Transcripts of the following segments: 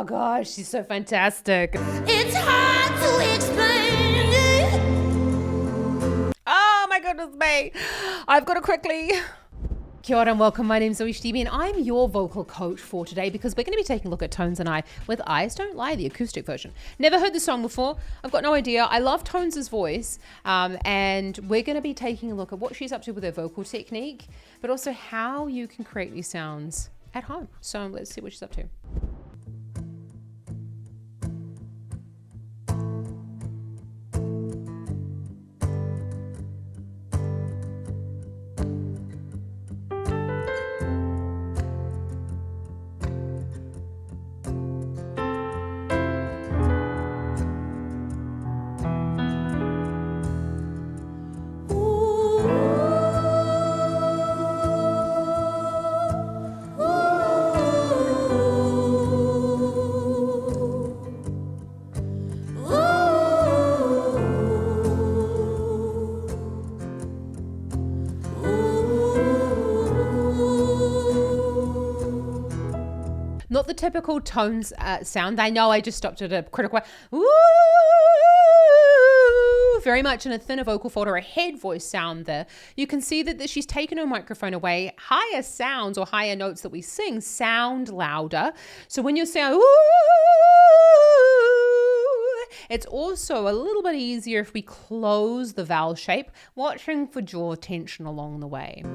Oh gosh, she's so fantastic. It's hard to explain it. Oh my goodness me. I've got to quickly... Kia ora and welcome. My name's ZoeStibi and I'm your vocal coach for today because we're going to be taking a look at Tones and I with Eyes Don't Lie, the acoustic version. Never heard the song before. I've got no idea. I love Tones' voice and we're going to be taking a look at what she's up to with her vocal technique, but also how you can create these sounds at home. So let's see what she's up to. Not the typical Tones sound. I know I just stopped at a critical ooh, very much in a thinner vocal fold or a head voice sound there. You can see that she's taken her microphone away. Higher sounds or higher notes that we sing sound louder. So when you say ooh, it's also a little bit easier if we close the vowel shape, watching for jaw tension along the way.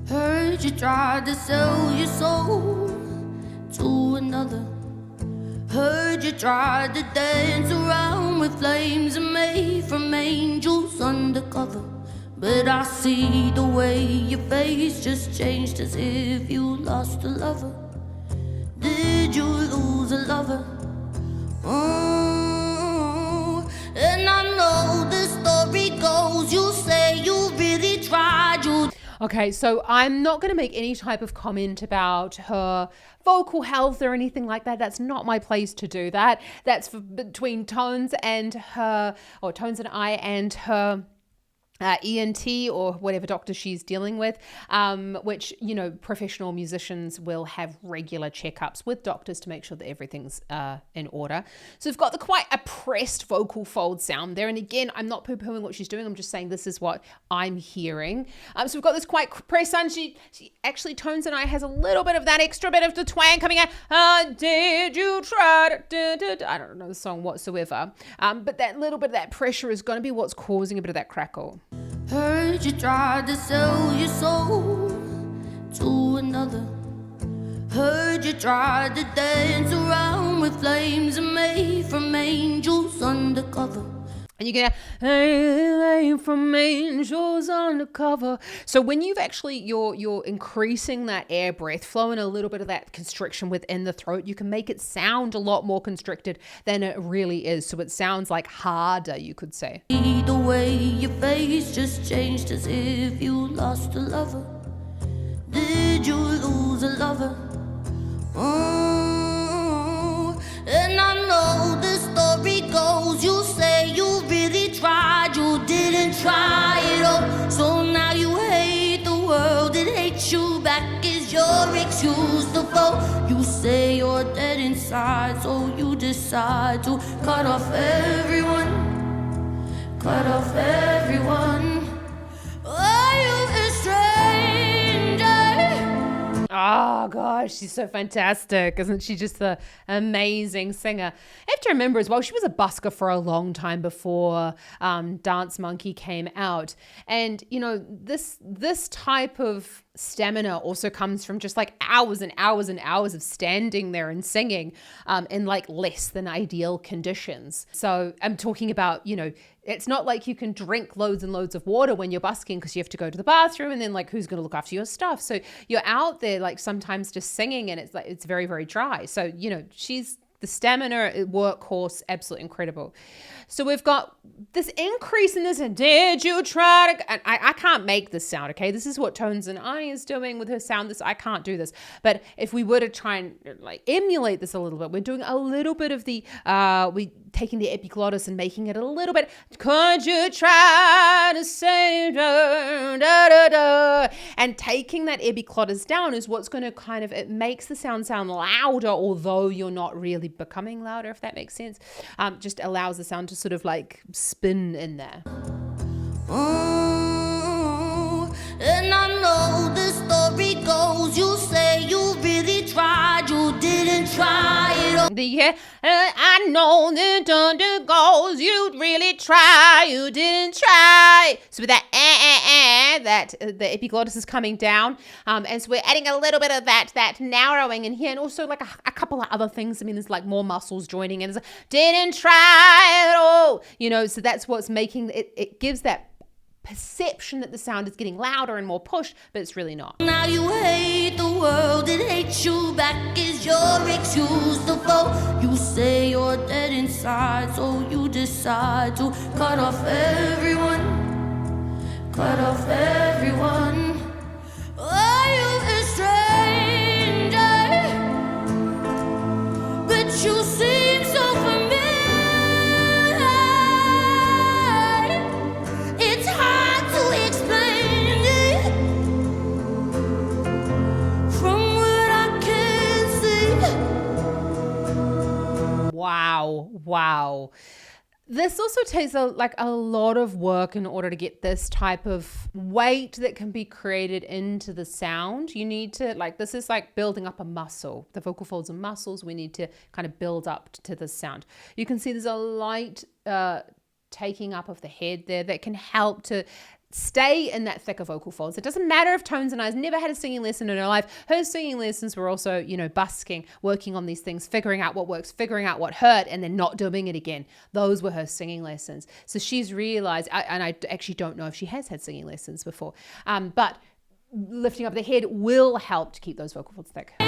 Heard you tried to sell your soul to another. Heard you tried to dance around with flames made from angels undercover. But I see the way your face just changed, as if you lost a lover. Did you lose a lover? Oh, and I know the story goes, you say you really tried, you... Okay, so I'm not going to make any type of comment about her vocal health or anything like that. That's not my place to do that. That's between Tones and her, or Tones and I and her ENT or whatever doctor she's dealing with, which, you know, professional musicians will have regular checkups with doctors to make sure that everything's in order. So we've got the quite oppressed vocal fold sound there. And again, I'm not poo-pooing what she's doing. I'm just saying this is what I'm hearing. So we've got this quite pressed sound. She actually, Tones and I has a little bit of that extra bit of the twang coming out. Did you try to... I don't know the song whatsoever. But that little bit of that pressure is going to be what's causing a bit of that crackle. Heard you tried to sell your soul to another. Heard you tried to dance around with flames made from angels undercover. And you get hey, from angels undercover. So when you've actually you're increasing that air breath flow and a little bit of that constriction within the throat, you can make it sound a lot more constricted than it really is. So it sounds like harder, you could say. The way your face just changed, as if you lost a lover. Did you lose a lover? Oh, and I know the story goes, you say you really tried, you didn't try it all. So now you hate the world, it hates you back, is your excuse to fall. You say you're dead inside, so you decide to cut off everyone. Cut off everyone. Are you a stranger? Oh gosh, she's so fantastic. Isn't she just the amazing singer? I have to remember as well, she was a busker for a long time before Dance Monkey came out. And you know, this type of stamina also comes from just like hours and hours and hours of standing there and singing in like less than ideal conditions. So I'm talking about, you know, it's not like you can drink loads and loads of water when you're busking because you have to go to the bathroom and then like who's going to look after your stuff. So you're out there like sometimes just singing and it's like it's very, very dry. So, you know, she's the stamina, workhorse, absolutely incredible. So we've got this increase in this. Did you try to? I can't make this sound, okay? This is what Tones and I is doing with her sound. I can't do this. But if we were to try and like emulate this a little bit, we're doing a little bit of the we taking the epiglottis and making it a little bit. Could you try to say da, da, da, da? And taking that epiglottis down is what's going to kind of, it makes the sound louder, although you're not really becoming louder, if that makes sense. Just allows the sound to sort of like spin in there. Oh, and I know the story goes, you say you really tried, you didn't try it all. Yeah, I know the thunder goes, you really try, you didn't try. So with that, that the epiglottis is coming down, and so we're adding a little bit of that narrowing in here, and also like a couple of other things. I mean, there's like more muscles joining in. Didn't try at all, you know. So that's what's making it. It gives that perception that the sound is getting louder and more pushed, but it's really not. Now you hate the world, it hates you back, is your excuse to fall. You say you're dead inside, so you decide to cut off everyone. Are you a stranger? But you seem so familiar. It's hard to explain it from what I can see. Wow. This also takes a lot of work in order to get this type of weight that can be created into the sound. You need to, this is like building up a muscle. The vocal folds and muscles, we need to kind of build up to this sound. You can see there's a light taking up of the head there that can help to stay in that thicker vocal folds. It doesn't matter if Tones and I has never had a singing lesson in her life. Her singing lessons were also, busking, working on these things, figuring out what works, figuring out what hurt, and then not doing it again. Those were her singing lessons. So she's realized, and I actually don't know if she has had singing lessons before, but lifting up the head will help to keep those vocal folds thick. But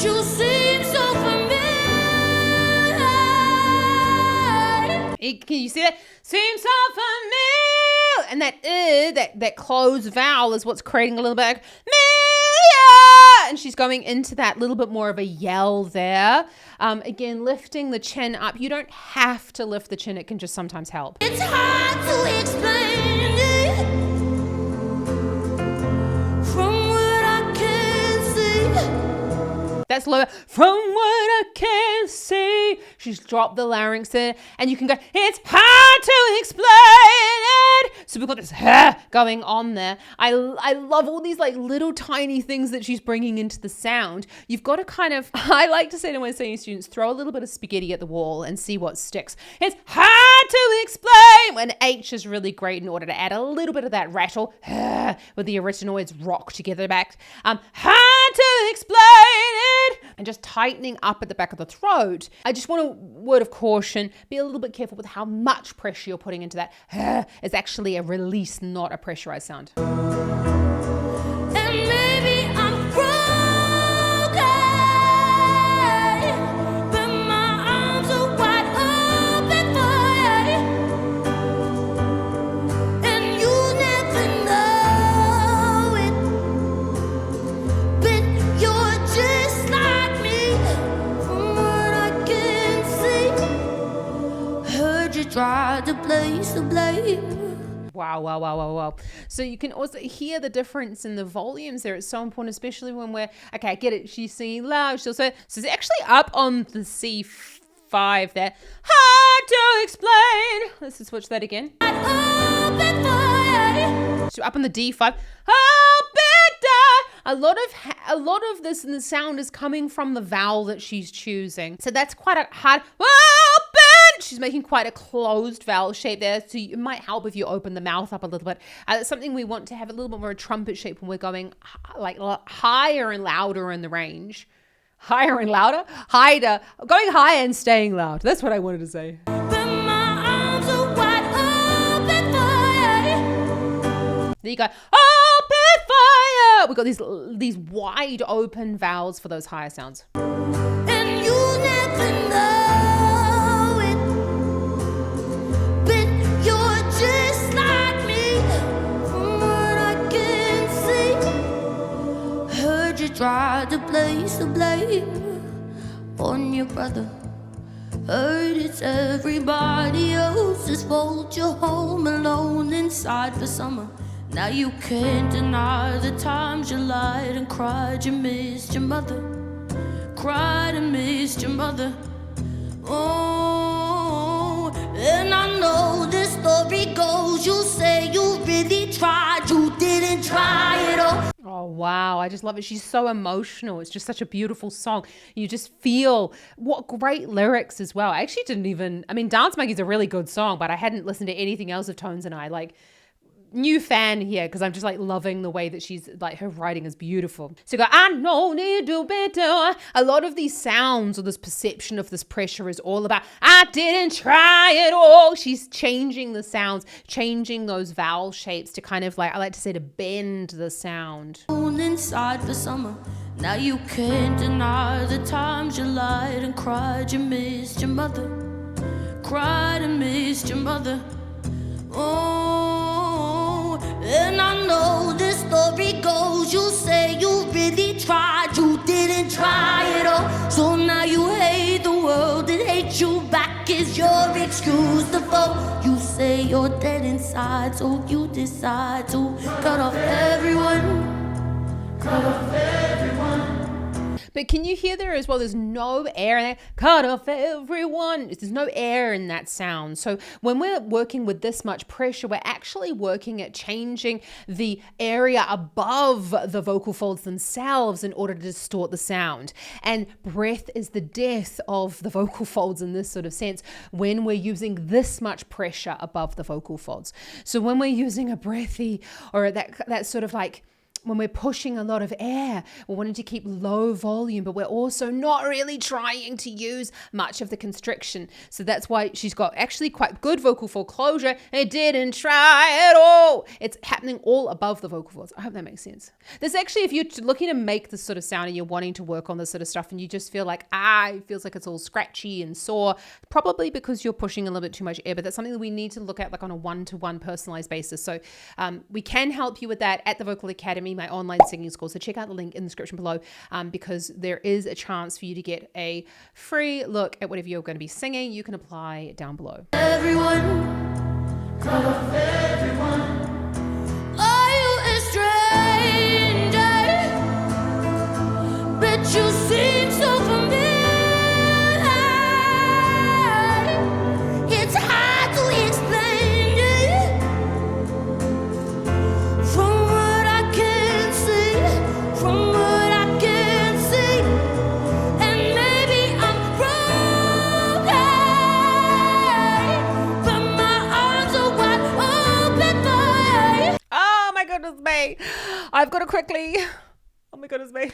you seem so familiar. Can you see that? Seems so familiar. And that closed vowel is what's creating a little bit like familiar. And she's going into that little bit more of a yell there. Again, lifting the chin up. You don't have to lift the chin. It can just sometimes help. It's hard to explain it from what I can see. That's lower. From what I can see. She's dropped the larynx there. And you can go, it's hard to explain it. So we've got this going on there. I love all these little tiny things that she's bringing into the sound. You've got to kind of, I like to say to my singing students, throw a little bit of spaghetti at the wall and see what sticks. It's hard to explain. When H is really great in order to add a little bit of that rattle with the arytenoids rock together back. Hard to explain it. And just tightening up at the back of the throat. I just want a word of caution. Be a little bit careful with how much pressure you're putting into that. It's actually a release, not a pressurized sound. And maybe I'm broken, but my arms are wide open for you. And you never know it, but you're just like me from what I can see. Heard you try to place the blame. Wow. So you can also hear the difference in the volumes there. It's so important, especially when we're, okay, I get it. She's singing loud. So it's actually up on the C5 there. Hard to explain. Let's just switch that again. So up on the D5. A lot of this in the sound is coming from the vowel that she's choosing. So that's quite a hard. She's making quite a closed vowel shape there, so it might help if you open the mouth up a little bit. It's something we want to have a little bit more a trumpet shape when we're going higher and louder in the range. Higher and louder? Going high and staying loud. That's what I wanted to say. But my arms are wide open for you. There you go. Open fire! we've got these wide open vowels for those higher sounds. And you never know it, but you're just like me from what I can see. Heard you tried to place the blame on your brother. Heard it's everybody else's fault. You're home alone inside for summer. Now you can't deny the times you lied and cried. You missed your mother. Cried and missed your mother. Oh, and I know this story goes. You say you really tried. You didn't try it all. Oh, wow. I just love it. She's so emotional. It's just such a beautiful song. You just feel what great lyrics as well. I actually didn't even, Dance Monkey's a really good song, but I hadn't listened to anything else of Tones and I. Like, new fan here because I'm just like loving the way that she's like, her writing is beautiful. So you go, I know need to do better. A lot of these sounds or this perception of this pressure is all about, I didn't try it all. She's changing the sounds, changing those vowel shapes to kind of like, I like to say, to bend the sound. Inside for summer. Now you can't deny the times you lied and cried. You missed your mother. Cried and missed your mother. Oh, and I know this story goes. You say you really tried. You didn't try it all. So now you hate the world and hate you back is your excuse to fall. You say you're dead inside, so you decide to cut off everyone. Cut off everyone. But can you hear there as well? There's no air in there. Cut off everyone. There's no air in that sound. So when we're working with this much pressure, we're actually working at changing the area above the vocal folds themselves in order to distort the sound. And breath is the death of the vocal folds in this sort of sense when we're using this much pressure above the vocal folds. So when we're using a breathy or that sort of like, when we're pushing a lot of air, we're wanting to keep low volume, but we're also not really trying to use much of the constriction. So that's why she's got actually quite good vocal fold closure. It didn't try at all. It's happening all above the vocal folds. I hope that makes sense. There's actually, if you're looking to make this sort of sound and you're wanting to work on this sort of stuff and you just feel like, it feels like it's all scratchy and sore, probably because you're pushing a little bit too much air, but that's something that we need to look at like on a one-to-one personalized basis. So we can help you with that at the Vocal Academy, my online singing school. So check out the link in the description below because there is a chance for you to get a free look at whatever you're going to be singing. You can apply down below. Everyone, cut off everyone. Are you a stranger? But you seem so familiar. It's hard to explain it. From what I can see, from what I can see, and maybe I'm broken, but my arms are wide open for you. Oh my goodness me. I've got to quickly. Oh my goodness me.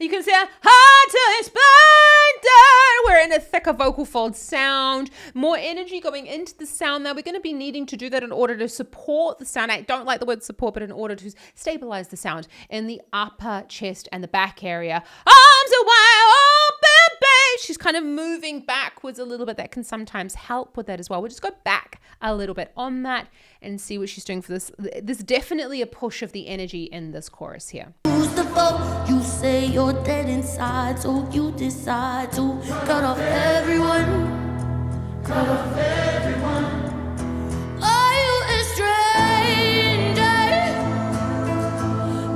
You can see how hard to explain that. We're in a thicker vocal fold sound, more energy going into the sound. Now we're going to be needing to do that in order to support the sound. I don't like the word support, but in order to stabilize the sound in the upper chest and the back area. Arms are wide open, babe. She's kind of moving backwards a little bit. That can sometimes help with that as well. We'll just go back a little bit on that and see what she's doing for this. There's definitely a push of the energy in this chorus here. You say you're dead inside, so you decide to cut off everyone. Cut off everyone. Are you a stranger?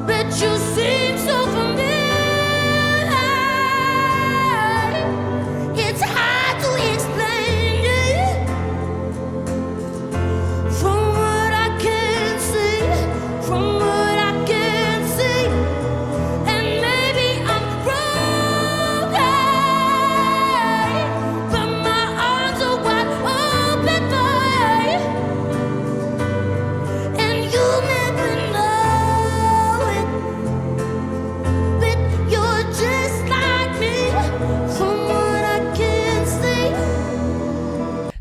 But you seem so familiar. It's hard to explain it. From what I can see, from what I can see, and maybe I'm broken, but my arms are wide open for you, and you never know it, but you're just like me, from what I can see.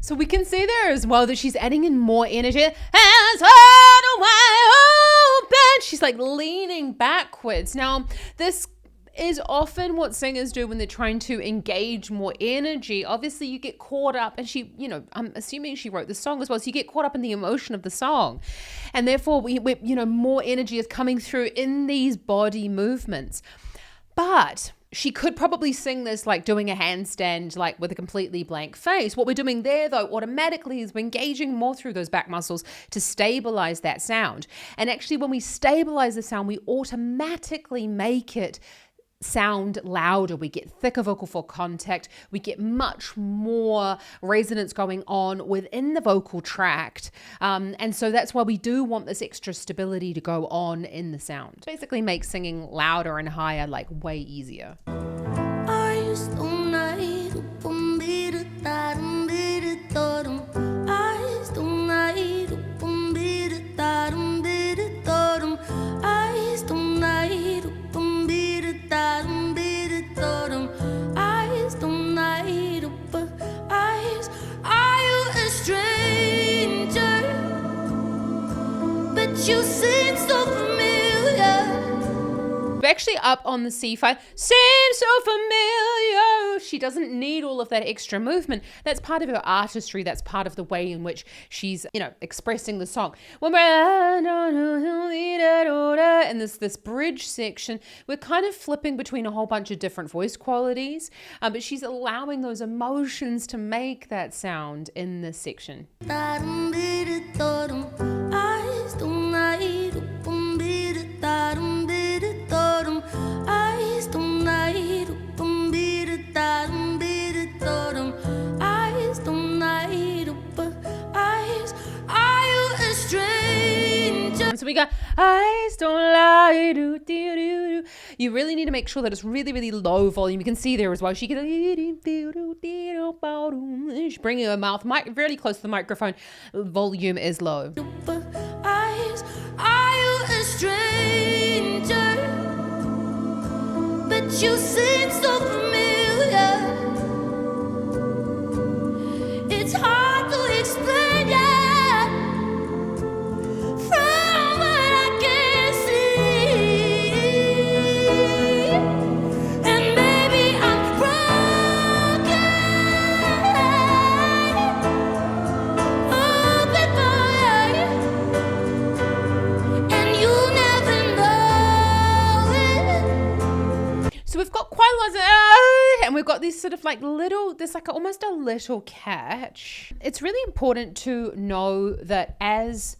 So we can see there as well that she's adding in more energy. Hands hard and wide She's like leaning backwards. Now, this is often what singers do when they're trying to engage more energy. Obviously, you get caught up, and she, I'm assuming she wrote the song as well, so you get caught up in the emotion of the song. And therefore, more energy is coming through in these body movements. But she could probably sing this like doing a handstand, like with a completely blank face. What we're doing there, though, automatically is we're engaging more through those back muscles to stabilize that sound. And actually, when we stabilize the sound, we automatically make it sound louder. We get thicker vocal fold contact. We get much more resonance going on within the vocal tract. And so that's why we do want this extra stability to go on in the sound. Basically makes singing louder and higher like way easier. You seem so familiar. We're actually up on the C5. Seems so familiar. She doesn't need all of that extra movement. That's part of her artistry. That's part of the way in which she's, expressing the song. When we're in this bridge section, we're kind of flipping between a whole bunch of different voice qualities, but she's allowing those emotions to make that sound in this section. So we go, eyes don't lie, do, do, do, do. You really need to make sure that it's really, really low volume. You can see there as well. She can, she's bringing her mouth really close to the microphone. Volume is low. Eyes, are you a stranger? But you seem so familiar. It's hard to explain, yeah. And we've got these sort of like there's like almost a little catch. It's really important to know that as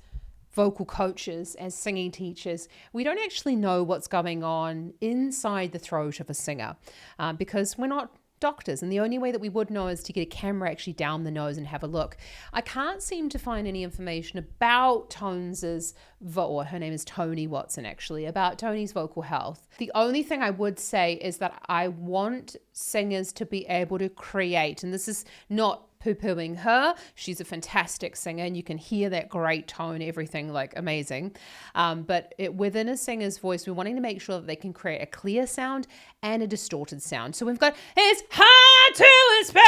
vocal coaches, as singing teachers, we don't actually know what's going on inside the throat of a singer because we're not doctors, and the only way that we would know is to get a camera actually down the nose and have a look. I can't seem to find any information about Tones's, or her name is Tony Watson actually, about Tony's vocal health. The only thing I would say is that I want singers to be able to create, and this is not poo-pooing her. She's a fantastic singer and you can hear that great tone, everything like amazing. But within a singer's voice, we're wanting to make sure that they can create a clear sound and a distorted sound. So we've got, it's hard to explain.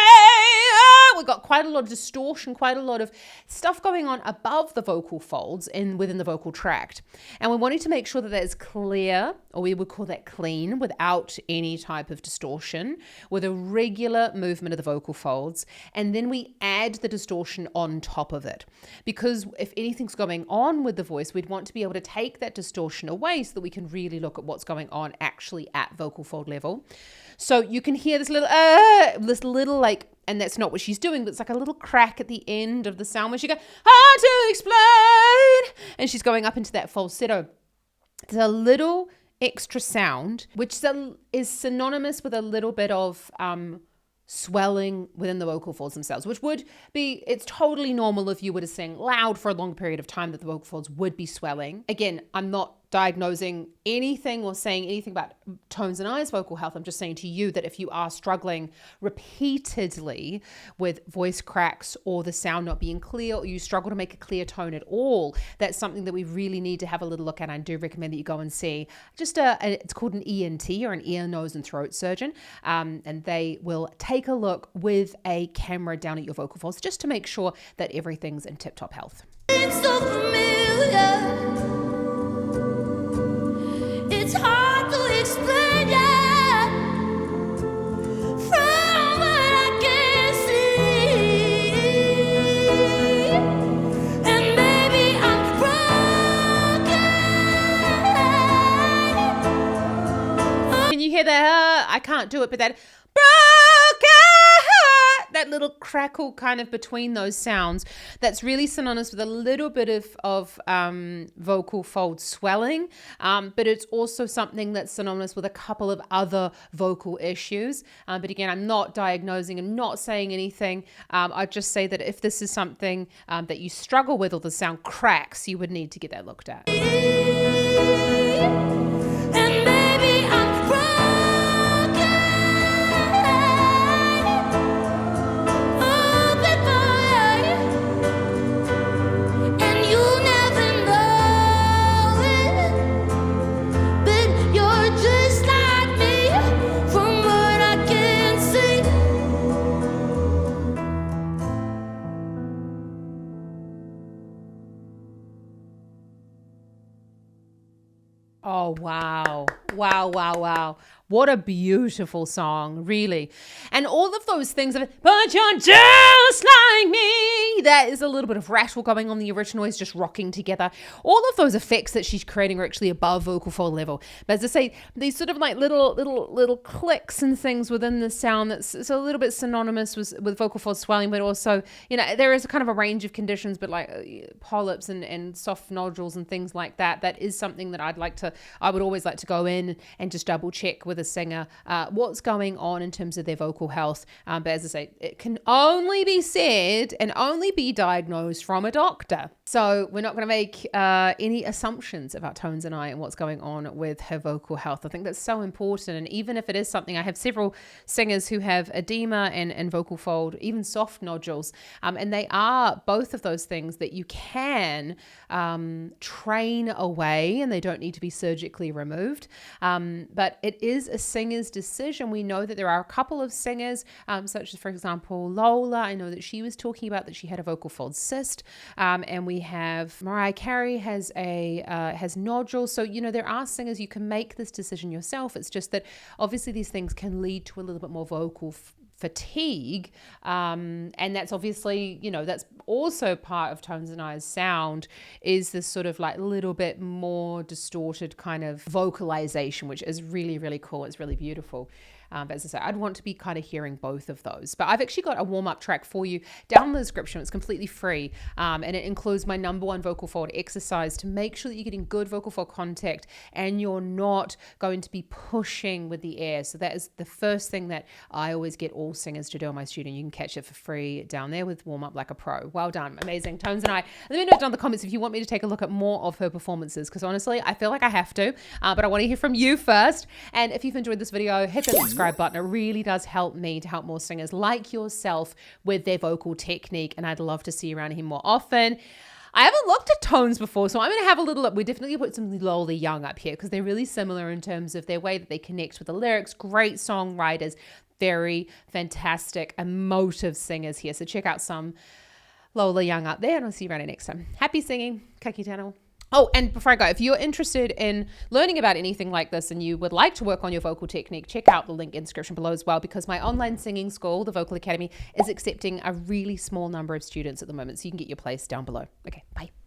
We've got quite a lot of distortion, quite a lot of stuff going on above the vocal folds and within the vocal tract. And we're wanting to make sure that that is clear, or we would call that clean, without any type of distortion, with a regular movement of the vocal folds. And then we add the distortion on top of it. Because if anything's going on with the voice, we'd want to be able to take that distortion away so that we can really look at what's going on actually at vocal fold level. So you can hear this little like, and that's not what she's doing, but it's like a little crack at the end of the sound where she goes, hard to explain. And she's going up into that falsetto. There's a little extra sound, which is synonymous with a little bit of swelling within the vocal folds themselves, which would be, it's totally normal if you were to sing loud for a long period of time that the vocal folds would be swelling. Again, I'm not diagnosing anything or saying anything about Tones and I's vocal health. I'm just saying to you that if you are struggling repeatedly with voice cracks or the sound not being clear, or you struggle to make a clear tone at all, that's something that we really need to have a little look at. I do recommend that you go and see just it's called an ENT, or an ear, nose and throat surgeon, and they will take a look with a camera down at your vocal folds just to make sure that everything's in tip-top health. It's so familiar. hear that? I can't do it, but that broken heart, that little crackle kind of between those sounds, that's really synonymous with a little bit of vocal fold swelling, but it's also something that's synonymous with a couple of other vocal issues. But again, I'm not diagnosing and not saying anything. I just say that if this is something that you struggle with or the sound cracks, you would need to get that looked at. And maybe I'm broken. Oh, goodbye. And you never know it, but you're just like me from what I can see. Oh, wow. Wow, wow, wow. What a beautiful song, really. And all of those things of, but you're just like me. That is a little bit of rattle going on. The original is just rocking together. All of those effects that she's creating are actually above vocal fold level. But as I say, these sort of like little clicks and things within the sound that's a little bit synonymous with vocal fold swelling, but also, you know, there is a kind of a range of conditions, but like polyps and soft nodules and things like that. That is something that I would always like to go in and just double check with a singer what's going on in terms of their vocal health. But as I say, it can only be said and only be diagnosed from a doctor. So we're not going to make any assumptions about Tones and I and what's going on with her vocal health. I think that's so important. And even if it is something, I have several singers who have edema and vocal fold, even soft nodules. And they are both of those things that you can train away, and they don't need to be surgically removed. But it is a singer's decision. We know that there are a couple of singers, such as, for example, Lola. I know that she was talking about that she had a vocal fold cyst, and we have Mariah Carey has nodules. So, you know, there are singers, you can make this decision yourself. It's just that obviously these things can lead to a little bit more vocal fatigue, and that's obviously, you know, that's also part of Tones and I's sound, is this sort of like little bit more distorted kind of vocalization, which is really, really cool. It's really beautiful. But as I say, I'd want to be kind of hearing both of those. But I've actually got a warm-up track for you down in the description. It's completely free, and it includes my #1 vocal fold exercise to make sure that you're getting good vocal fold contact and you're not going to be pushing with the air. So that is the first thing that I always get all singers to do on my studio. You can catch it for free down there with Warm Up Like a Pro. Well done. Amazing. Tones and I. Let me know down in the comments if you want me to take a look at more of her performances, because honestly, I feel like I have to, but I want to hear from you first. And if you've enjoyed this video, hit the subscribe button. It really does help me to help more singers like yourself with their vocal technique, and I'd love to see you around here more often. I haven't looked at Tones before, so I'm going to have a little look. We definitely put some Lola Young up here because they're really similar in terms of their way that they connect with the lyrics. Great songwriters, very fantastic, emotive singers here. So check out some Lola Young up there, and I'll see you around here next time. Happy singing. Kaki channel. Oh, and before I go, if you're interested in learning about anything like this and you would like to work on your vocal technique, check out the link in the description below as well, because my online singing school, the Vocal Academy, is accepting a really small number of students at the moment. So you can get your place down below. Okay, bye.